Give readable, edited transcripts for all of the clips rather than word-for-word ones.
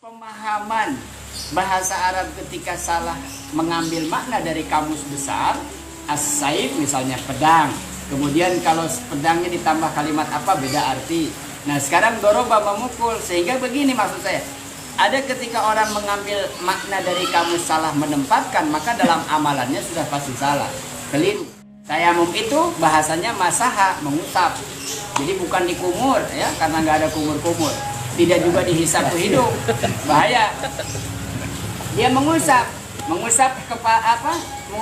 Pemahaman bahasa Arab ketika salah mengambil makna dari kamus besar, as-saif misalnya pedang. Kemudian kalau pedangnya ditambah kalimat apa beda arti. Nah sekarang doroba memukul, sehingga begini maksud saya. Ada ketika orang mengambil makna dari kamus salah menempatkan, maka dalam amalannya sudah pasti salah, keliru. Tayamum itu bahasanya masaha, mengusap. Jadi bukan dikumur ya, karena nggak ada kumur-kumur. Tidak juga dihisap ke hidung, bahaya. Dia mengusap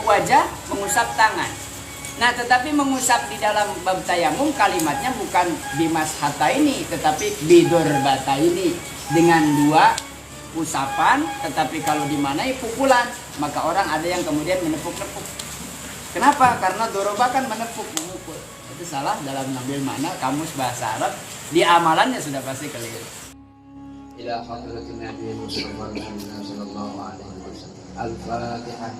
wajah, mengusap tangan. Nah, tetapi mengusap di dalam bab tayamum kalimatnya bukan bimas hata ini, tetapi bidur bata ini, dengan dua usapan, tetapi kalau dimanai pukulan, maka orang ada yang kemudian menepuk-nepuk. Kenapa? Karena doroba kan menepuk, memukul. Itu salah dalam ngambil makna kamus bahasa Arab. Di amalannya sudah pasti keliru. Ila hadratin Nabi Muhammad sallallahu alaihi wasallam. Al-Fatihah.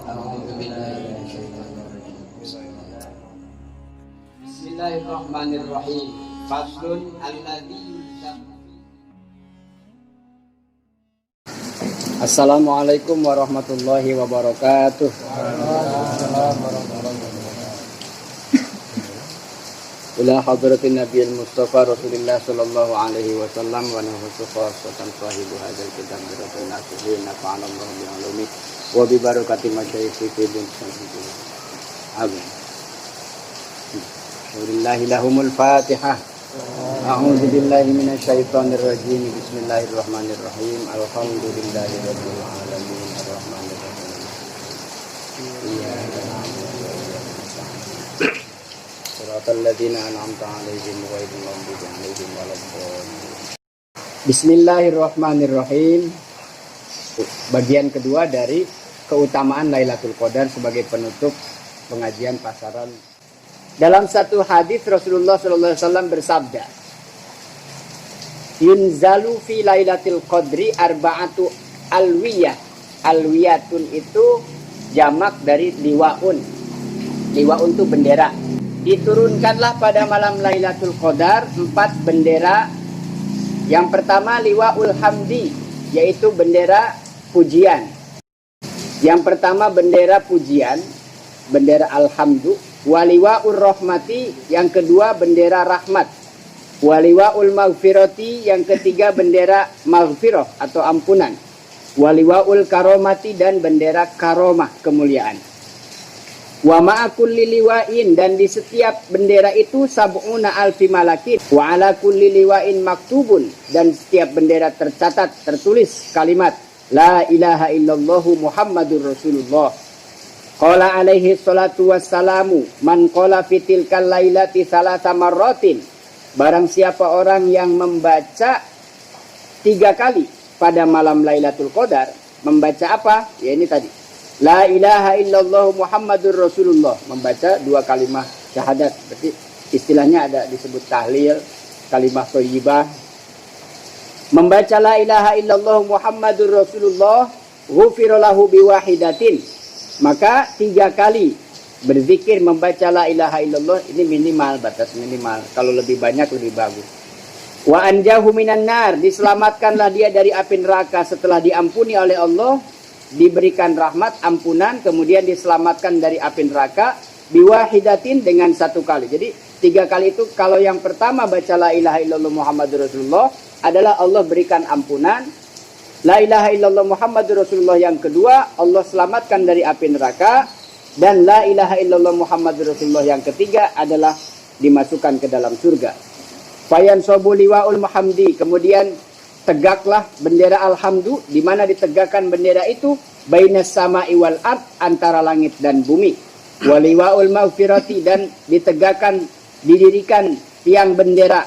A'udzu billahi minasyaitonir rajim. Bismillahirrahmanirrahim. Faslun alladzi. Assalamualaikum warahmatullahi wabarakatuh. Ila hadratin Nabi Mustafa Rasulullah sallallahu alaihi wasallam wa nahsu khasatan sahibu hadzal kitab biratul nasihin nafa'ana Allah bi ulumi wa bi barakati masyayikh fi din sanadin. Amin. Wabillahi lahumul Fatihah. A'udzu billahi minasyaitonir rajim. Bismillahirrahmanirrahim. Alhamdulillahi rabbil alamin arrahmanir rahim. Alladzina an'amta 'alaihim ghairil maghdubi 'alaihim waladdallin. Bismillahirrahmanirrahim. Bagian kedua dari keutamaan Lailatul Qadar sebagai penutup pengajian pasaran. Dalam satu hadis Rasulullah sallallahu alaihi wasallam bersabda, "Yunzalu fi Lailatul Qadri arba'atu alwiyah." Alwiyatun itu jamak dari liwaun. Liwaun itu bendera. Diturunkanlah pada malam Lailatul Qadar 4 bendera. Yang pertama liwaul hamdi, yaitu bendera pujian. Yang pertama bendera pujian, bendera alhamdu. Waliwaul rahmati, yang kedua bendera rahmat. Waliwaul maghfirati, yang ketiga bendera maghfirah atau ampunan. Waliwaul karomati, dan bendera karomah, kemuliaan. Wa ma'akul liwain, dan di setiap bendera itu sab'una alfi malakin. Wa ala kulli liwain maktubun, dan setiap bendera tercatat, tertulis kalimat La ilaha illallahu Muhammadur Rasulullah. Qala alaihi salatu wassalamu man qala fitilkal lailati salasa marratin. Barang siapa orang yang membaca 3 kali pada malam Lailatul Qadar, membaca apa? Ya ini tadi. La ilaha illallah Muhammadur Rasulullah, membaca 2 kalimah syahadat. Berarti istilahnya ada disebut tahlil, kalimah thayyibah. Membaca la ilaha illallah Muhammadur Rasulullah, ghufira lahu biwahidatin. Maka 3 kali berzikir membaca la ilaha illallah, ini minimal, batas minimal. Kalau lebih banyak lebih bagus. Wa anjahu minan nar, diselamatkanlah dia dari api neraka setelah diampuni oleh Allah, diberikan rahmat, ampunan, kemudian diselamatkan dari api neraka biwahidatin, dengan 1 kali. Jadi 3 kali itu, kalau yang pertama baca la ilaha illallah Muhammadur Rasulullah adalah Allah berikan ampunan. La ilaha illallah Muhammadur Rasulullah yang kedua, Allah selamatkan dari api neraka. Dan la ilaha illallah Muhammadur Rasulullah yang ketiga adalah dimasukkan ke dalam surga. Fayan sobu liwaul muhamdi, kemudian tegaklah bendera alhamdu. Di mana ditegakkan bendera itu? Bainas sama'i wal ard, antara langit dan bumi. Waliwaul maghfirati, dan ditegakkan, didirikan tiang bendera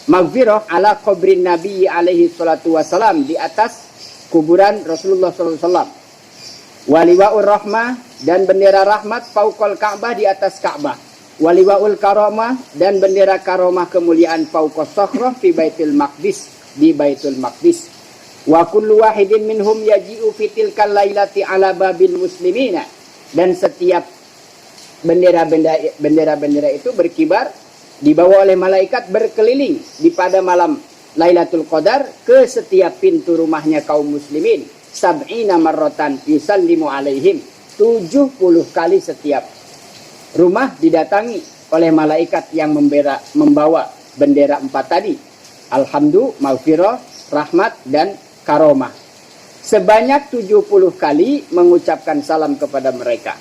maghfirah ala qabrin nabi alaihi salatu wassalam, di atas kuburan Rasulullah sallallahu alaihi wasallam. Waliwaul rahmah, dan bendera rahmat fauqal Ka'bah, di atas Ka'bah. Waliwaul karomah, dan bendera karomah kemuliaan fauqas sakhrah fi Baitul Maqdis, di Baitul Maqdis. Wa kullu wahidin minhum yaji'u fi tilkal lailati ala babil muslimina, dan setiap bendera-bendera itu berkibar, dibawa oleh malaikat berkeliling di pada malam Lailatul Qadar ke setiap pintu rumahnya kaum muslimin. Sab'ina marratan yusallimu alaihim. 70 kali setiap rumah didatangi oleh malaikat yang membawa bendera 4 tadi. Alhamdu, maghfirah, rahmat, dan karomah. Sebanyak 70 kali mengucapkan salam kepada mereka.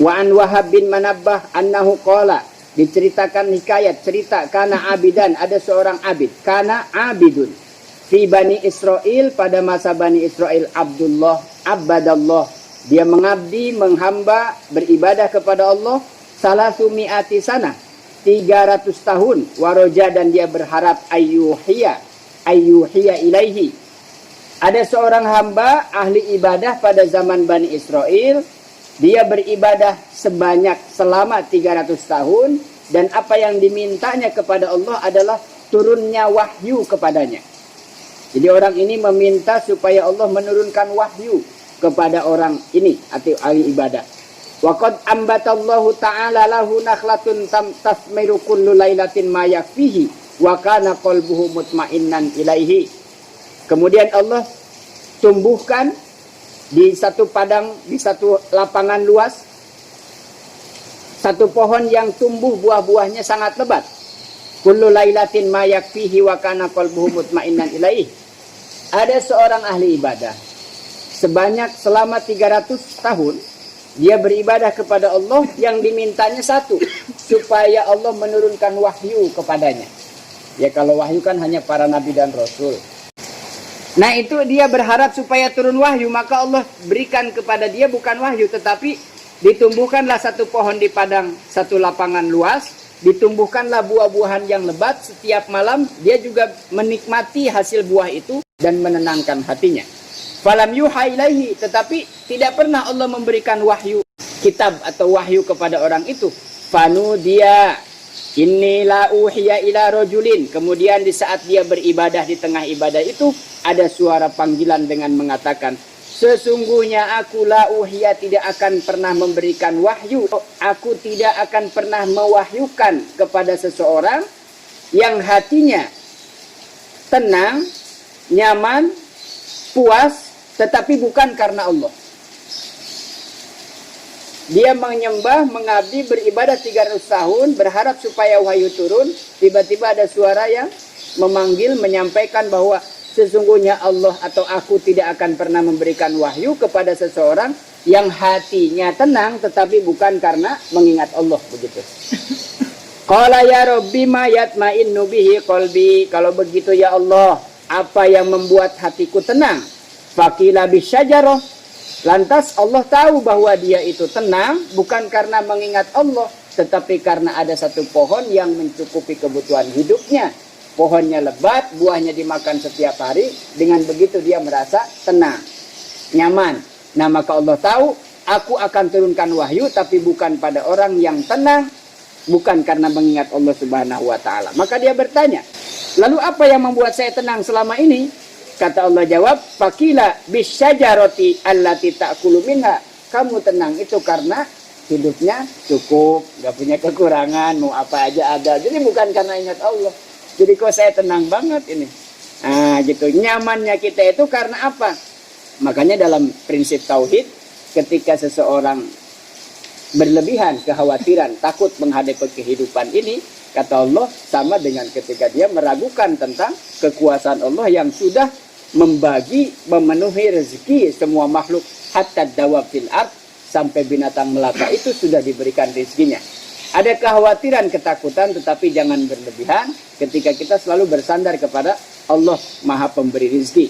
Wa an Wahab bin Manabbah annahu qala, diceritakan hikayat cerita kana abidan, ada seorang abid, kana abidun fi Bani Israel, pada masa Bani Israel, Abdullah abadallah, dia mengabdi, menghamba, beribadah kepada Allah, salasumi'ati sana, 300 tahun, waroja, dan dia berharap ayyuhiya ilaihi, ada seorang hamba ahli ibadah pada zaman Bani Israel. Dia beribadah selama 300 tahun, dan apa yang dimintanya kepada Allah adalah turunnya wahyu kepadanya. Jadi orang ini meminta supaya Allah menurunkan wahyu kepada orang ini atau ahli ibadah. Wa qad ambatallahu ta'ala lahu nakhlatun tasmiru kullu lailatin ma yakfihi wa kana qalbuhu mutmainnan ilaihi. Kemudian Allah tumbuhkan di satu padang, di satu lapangan luas, satu pohon yang tumbuh buah-buahnya sangat lebat. Kullu lailatin ma yakfihi wa kana qalbuhu mutmainnan ilaihi. Ada seorang ahli ibadah selama 300 tahun dia beribadah kepada Allah, yang dimintanya satu, supaya Allah menurunkan wahyu kepadanya. Ya, kalau wahyu kan hanya para nabi dan rasul. Nah, itu dia berharap supaya turun wahyu, maka Allah berikan kepada dia bukan wahyu, tetapi ditumbuhkanlah satu pohon di padang, satu lapangan luas, ditumbuhkanlah buah-buahan yang lebat. Setiap malam dia juga menikmati hasil buah itu dan menenangkan hatinya. Falam yuha ilaihi, tetapi tidak pernah Allah memberikan wahyu kitab atau wahyu kepada orang itu. Fanu dia Inilah uhiya ila rajulin. Kemudian di saat dia beribadah, di tengah ibadah itu ada suara panggilan dengan mengatakan, sesungguhnya aku la uhiya, tidak akan pernah memberikan wahyu. Aku tidak akan pernah mewahyukan kepada seseorang yang hatinya tenang, nyaman, puas, tetapi bukan karena Allah. Dia menyembah, mengabdi, beribadah 300 tahun, berharap supaya wahyu turun. Tiba-tiba ada suara yang memanggil, menyampaikan bahwa sesungguhnya Allah atau aku tidak akan pernah memberikan wahyu kepada seseorang yang hatinya tenang, tetapi bukan karena mengingat Allah. Begitu. Qala ya Rabbi ma yatma'innu bihi qalbi. Kalau begitu ya Allah, apa yang membuat hatiku tenang? Faqila bisyajarah. Lantas Allah tahu bahwa dia itu tenang bukan karena mengingat Allah, tetapi karena ada satu pohon yang mencukupi kebutuhan hidupnya. Pohonnya lebat, buahnya dimakan setiap hari. Dengan begitu dia merasa tenang, nyaman. Nah, maka Allah tahu, aku akan turunkan wahyu, tapi bukan pada orang yang tenang, bukan karena mengingat Allah Subhanahu wa Ta'ala. Maka dia bertanya, lalu apa yang membuat saya tenang selama ini? Kata Allah jawab, fakila bisyajarati allati ta'kulu minha. Kamu tenang itu karena hidupnya cukup, gak punya kekurangan, mau apa aja ada. Jadi bukan karena ingat Allah. Jadi kok saya tenang banget ini. Nah gitu, nyamannya kita itu karena apa? Makanya dalam prinsip tauhid, ketika seseorang berlebihan kekhawatiran, takut menghadapi kehidupan ini, kata Allah, sama dengan ketika dia meragukan tentang kekuasaan Allah yang sudah membagi, memenuhi rezeki semua makhluk, hatta dawab fil ard, sampai binatang melata itu sudah diberikan rezekinya. Ada kekhawatiran, ketakutan, tetapi jangan berlebihan ketika kita selalu bersandar kepada Allah Maha Pemberi rezeki.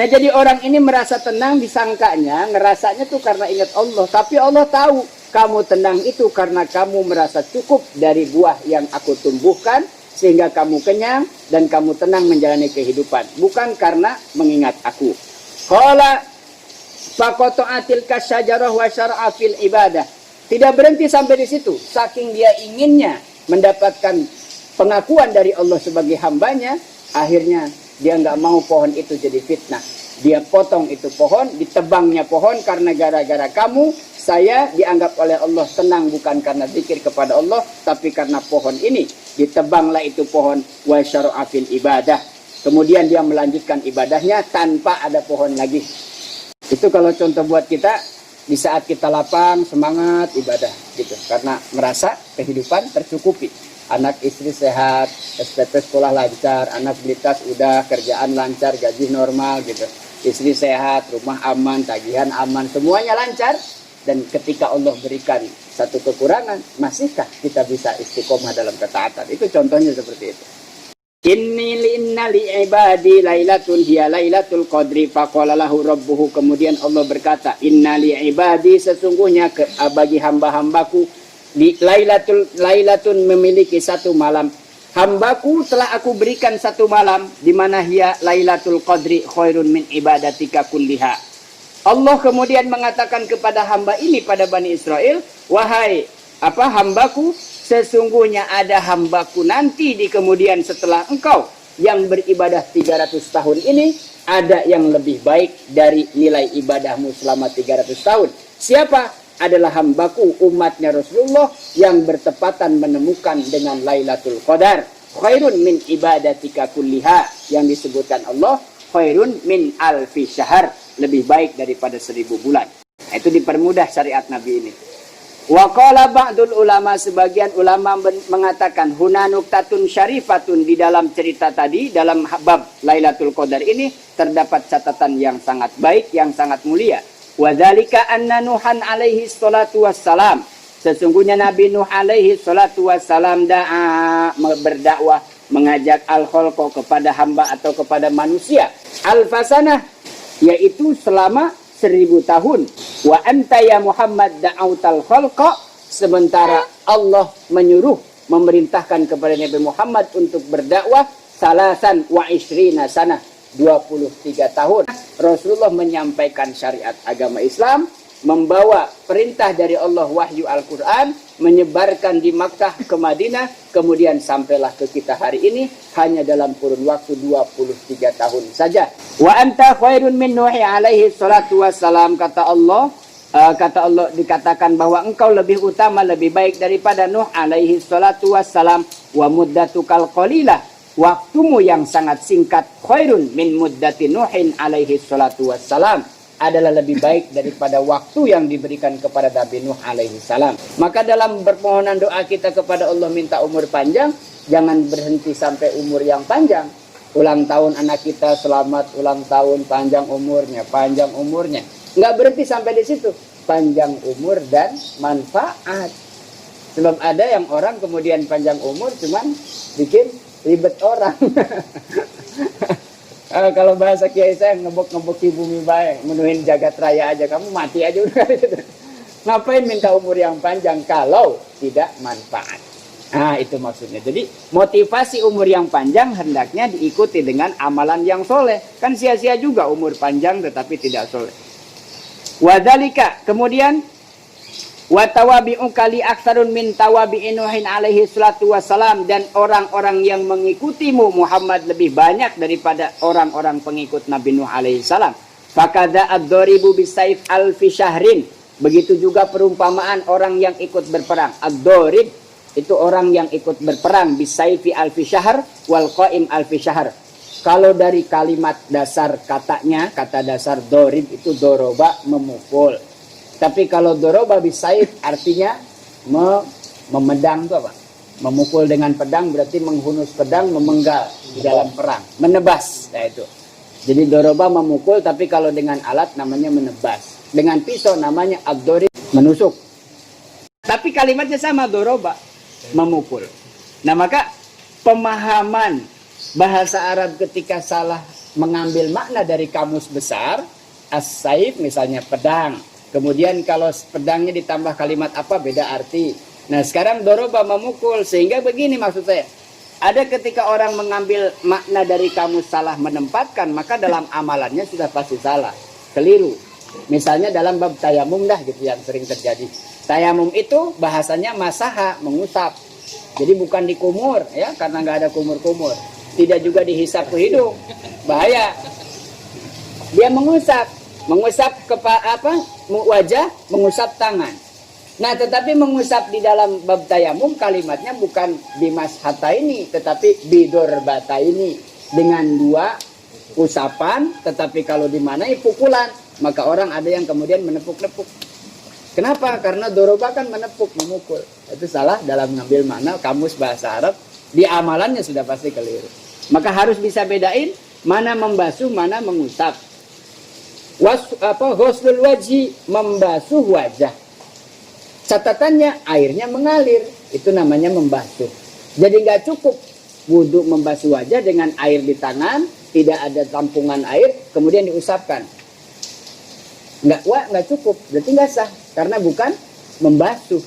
Nah, jadi orang ini merasa tenang, disangkanya, ngerasanya tuh karena ingat Allah. Tapi Allah tahu, kamu tenang itu karena kamu merasa cukup dari buah yang aku tumbuhkan, sehingga kamu kenyang dan kamu tenang menjalani kehidupan. Bukan karena mengingat aku. Qala faqata'atil kasyajarah wa syar'a fil ibadah. Tidak berhenti sampai di situ. Saking dia inginnya mendapatkan pengakuan dari Allah sebagai hambanya, akhirnya dia nggak mau pohon itu jadi fitnah. Dia potong itu pohon, ditebangnya pohon karena gara-gara kamu, saya dianggap oleh Allah tenang bukan karena zikir kepada Allah, tapi karena pohon ini. Ditebanglah itu pohon wa syar'a fil ibadah. kemudian dia melanjutkan ibadahnya tanpa ada pohon lagi. Itu kalau contoh buat kita di saat kita lapang, semangat ibadah gitu, karena merasa kehidupan tercukupi. Anak istri sehat, SPP sekolah lancar, anak beli tas udah, kerjaan lancar, gaji normal gitu. Istri sehat, rumah aman, tagihan aman, semuanya lancar. Dan ketika Allah berikan satu kekurangan, masihkah kita bisa istiqomah dalam ketaatan? Itu contohnya seperti itu. Inni inna li ibadi lailatun hiya lailatul qadri faqala lahu rabbuhu, kemudian Allah berkata, inna li ibadi, sesungguhnya bagi hamba-hambaku di lailatun memiliki satu malam. Hambaku telah aku berikan satu malam di mana hiya lailatul qadri khairun min ibadatika kulliha. Allah kemudian mengatakan kepada hamba ini pada Bani Israel, wahai hambaku, sesungguhnya ada hambaku nanti di kemudian setelah engkau yang beribadah 300 tahun ini, ada yang lebih baik dari nilai ibadahmu selama 300 tahun. Siapa? Adalah hambaku umatnya Rasulullah yang bertepatan menemukan dengan Lailatul Qadar. Khairun min ibadatika kulliha, yang disebutkan Allah khairun min alfi syahr, lebih baik daripada 1000 bulan. Itu dipermudah syariat Nabi ini. Wa qala ba'dul ulama, sebagian ulama mengatakan huna nuktatun syarifatun, di dalam cerita tadi, dalam bab Lailatul Qadar ini terdapat catatan yang sangat baik, yang sangat mulia. Wa dzalika anna Nuhan alaihi salatu wassalam, sesungguhnya Nabi Nuh alaihi salatu wassalam berdakwah, mengajak al-khalqa kepada hamba atau kepada manusia, al-fasanah, yaitu selama 1000 tahun. Wa anta ya Muhammad da'autal khalqa, sementara Allah menyuruh, memerintahkan kepada Nabi Muhammad untuk berdakwah salasan wa ishrina sanah, 23 tahun. Rasulullah menyampaikan syariat agama Islam, membawa perintah dari Allah, wahyu Al-Quran, menyebarkan di Makkah ke Madinah, kemudian sampailah ke kita hari ini hanya dalam kurun waktu 23 tahun saja. Wa anta khairun min Nuhi alaihi salatu wassalam, kata Allah dikatakan bahwa engkau lebih utama, lebih baik daripada Nuh alaihi salatu wassalam. Wa muddatukal qalilah, waktumu yang sangat singkat, khairun min muddati Nuhin alaihi salatu wassalam, adalah lebih baik daripada waktu yang diberikan kepada Nabi Nuh alaihi salam. Maka dalam permohonan doa kita kepada Allah minta umur panjang, jangan berhenti sampai umur yang panjang. Ulang tahun anak kita, selamat ulang tahun, panjang umurnya, panjang umurnya. Nggak berhenti sampai di situ, panjang umur dan manfaat. Sebab ada yang orang kemudian panjang umur cuman bikin ribet orang. Kalau bahasa Kiai saya, ngebok-ngeboki bumi baik, menuhin jagat raya aja, kamu mati aja udah. Ngapain minta umur yang panjang kalau tidak manfaat? Nah, itu maksudnya. Jadi motivasi umur yang panjang hendaknya diikuti dengan amalan yang soleh. Kan sia-sia juga umur panjang tetapi tidak soleh. Wadhalika, kemudian watawabi'u kali aksarun min tawabi'i Nuhin alaihi salatu wassalam, dan orang-orang yang mengikutimu Muhammad lebih banyak daripada orang-orang pengikut Nabi Nuh alaihi salam. Fakada ad-doribu bisayf alfi syahrin, begitu juga perumpamaan orang yang ikut berperang. Ad-dorib itu orang yang ikut berperang, bisayfi alfi syahr wal qaim alfi syahr. Kalau dari kalimat dasar katanya, kata dasar dorib itu doroba, memukul. Tapi kalau doroba bisaif artinya memedang itu apa? Memukul dengan pedang berarti menghunus pedang, memenggal di dalam perang, menebas. Nah itu. Jadi doroba memukul, tapi kalau dengan alat namanya menebas. Dengan pisau namanya ad-dorib, menusuk. Tapi kalimatnya sama, doroba, memukul. Nah maka pemahaman bahasa Arab ketika salah mengambil makna dari kamus besar, as-saif misalnya pedang. Kemudian kalau pedangnya ditambah kalimat apa, beda arti. Nah sekarang doroba memukul, sehingga begini maksud saya. Ada ketika orang mengambil makna dari kamus salah menempatkan, maka dalam amalannya sudah pasti salah, keliru. Misalnya dalam bab tayamum dah gitu yang sering terjadi. Tayamum itu bahasanya masaha, mengusap. Jadi bukan dikumur ya, karena nggak ada kumur-kumur. Tidak juga dihisap ke hidung, bahaya. Dia mengusap ke wajah, mengusap tangan. Nah, tetapi mengusap di dalam bab tayamum kalimatnya bukan bimas hata ini, tetapi bidor bata ini. dengan 2 usapan, tetapi kalau dimanai pukulan, maka orang ada yang kemudian menepuk-nepuk. Kenapa? Karena doroba kan menepuk, memukul. Itu salah dalam mengambil makna kamus bahasa Arab. Di amalannya sudah pasti keliru. Maka harus bisa bedain mana membasuh, mana mengusap. Ghuslul wajhi, membasuh wajah. Catatannya airnya mengalir, itu namanya membasuh. Jadi nggak cukup wudhu membasuh wajah dengan air di tangan, tidak ada tampungan air, kemudian diusapkan. Nggak cukup, berarti nggak sah, karena bukan membasuh.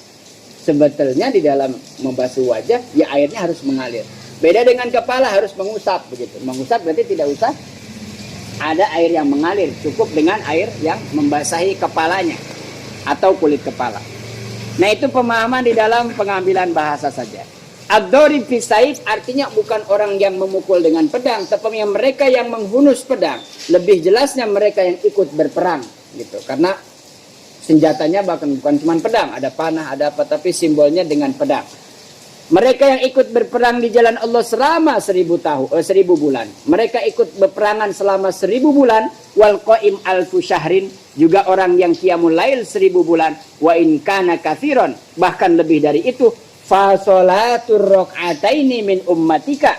Sebetulnya di dalam membasuh wajah, ya airnya harus mengalir. Beda dengan kepala, harus mengusap begitu. Mengusap berarti tidak usah ada air yang mengalir, cukup dengan air yang membasahi kepalanya atau kulit kepala. Nah, itu pemahaman di dalam pengambilan bahasa saja. Ad-dorib fi saif artinya bukan orang yang memukul dengan pedang, tetapi mereka yang menghunus pedang. Lebih jelasnya mereka yang ikut berperang gitu. Karena senjatanya bahkan bukan cuma pedang, ada panah, ada apa, tapi simbolnya dengan pedang. Mereka yang ikut berperang di jalan Allah selama 1000 bulan. Mereka ikut berperangan selama 1000 bulan. Wal qaim alfu syahrin, juga orang yang qiyamul lail 1000 bulan. Wa in kana katsiran, bahkan lebih dari itu. Fa sholatur rak'ataini min ummatika,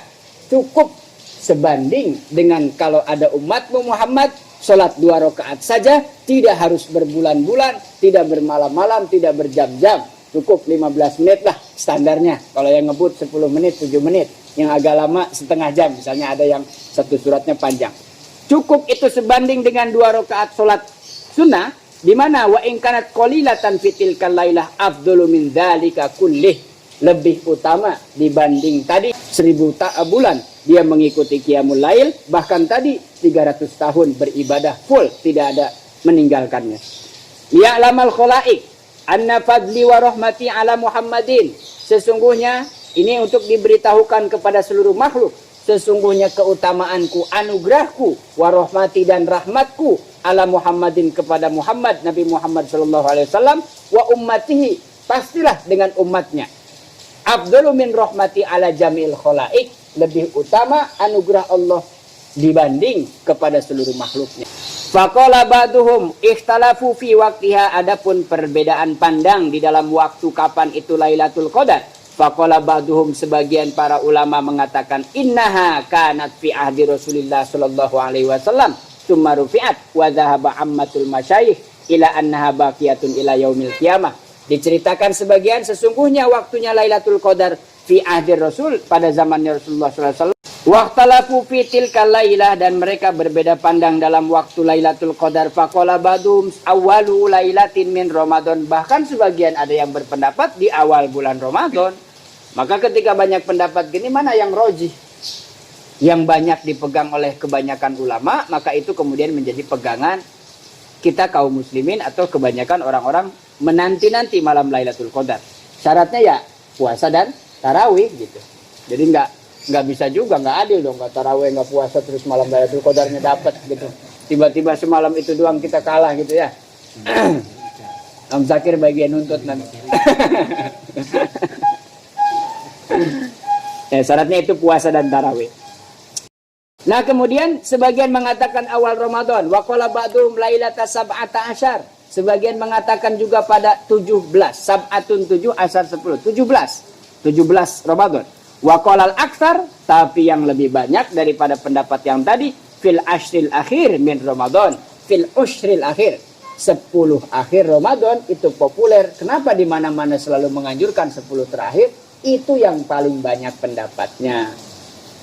cukup sebanding dengan kalau ada umatmu Muhammad, sholat 2 rakaat saja, tidak harus berbulan-bulan, tidak bermalam-malam, tidak berjam-jam. Cukup 15 menit lah standarnya. Kalau yang ngebut 10 menit, 7 menit. Yang agak lama setengah jam. Misalnya ada yang satu suratnya panjang. Cukup itu sebanding dengan 2 rakaat sholat sunnah. Di mana wa in kanat qalilatan fitil kalailah afdalu min dzalika kullih. Lebih utama dibanding tadi 1000 bulan. Dia mengikuti qiyamul lail. Bahkan tadi 300 tahun beribadah full. Tidak ada meninggalkannya. Liya'lamal khalaik anna fadli wa rahmati ala Muhammadin. Sesungguhnya ini untuk diberitahukan kepada seluruh makhluk. Sesungguhnya keutamaanku, anugerahku, wa rahmati dan rahmatku ala Muhammadin kepada Muhammad, Nabi Muhammad sallallahu alaihi wasallam, wa ummatihi, pastilah dengan umatnya. Afdalu min rahmati ala jamil khalaik, lebih utama anugerah Allah dibanding kepada seluruh makhluknya. Faqala ba'duhum ikhtalafu fi waqtiha, adapun perbedaan pandang di dalam waktu kapan itu Lailatul Qadar. Faqala ba'duhum, sebagian para ulama mengatakan innaha kanat fi ahdi Rasulillah sallallahu alaihi wasallam tsumma rufi'at wa dhahaba ammatul masyayikh ila annaha baqiyatun ila yaumil qiyamah. Diceritakan sebagian sesungguhnya waktunya Lailatul Qadar fi ahdi Rasul, pada zamannya Rasulullah sallallahu alaihi wasallam. Waqtalafu fi tilkal lailah, dan mereka berbeda pandang dalam waktu Lailatul Qadar. Faqala ba'dhum awwalu lailatin min Ramadan, bahkan sebagian ada yang berpendapat di awal bulan Ramadan. Maka ketika banyak pendapat gini, mana yang rojih, yang banyak dipegang oleh kebanyakan ulama, maka itu kemudian menjadi pegangan kita kaum muslimin atau kebanyakan orang-orang menanti-nanti malam Lailatul Qadar. Syaratnya ya puasa dan tarawih gitu. Jadi nggak bisa juga, nggak adil dong, nggak tarawih nggak puasa terus malam Lailatul Qadarnya dapat gitu. Tiba-tiba semalam itu doang kita kalah gitu ya. Om Zakir bagian nuntut nanti. Syaratnya itu puasa dan tarawih. Nah, kemudian sebagian mengatakan awal Ramadan. Wa qala ba'dhum lailata sab'ata asyar. Sebagian mengatakan juga pada 17. Sab'atun 7, asyar 10. 17 Ramadan. Wa qalal aktsar, tapi yang lebih banyak daripada pendapat yang tadi, fil ashril akhir min Ramadan. Fil ushril akhir. 10 akhir Ramadan itu populer. Kenapa di mana-mana selalu menganjurkan 10 terakhir? Itu yang paling banyak pendapatnya.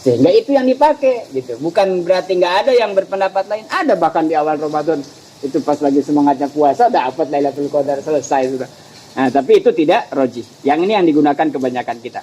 Sehingga itu yang dipakai gitu. Bukan berarti nggak ada yang berpendapat lain. Ada bahkan di awal Ramadan. Itu pas lagi semangatnya puasa, dapat Lailatul Qadar selesai sudah. Nah, tapi itu tidak rojih. Yang ini yang digunakan kebanyakan kita.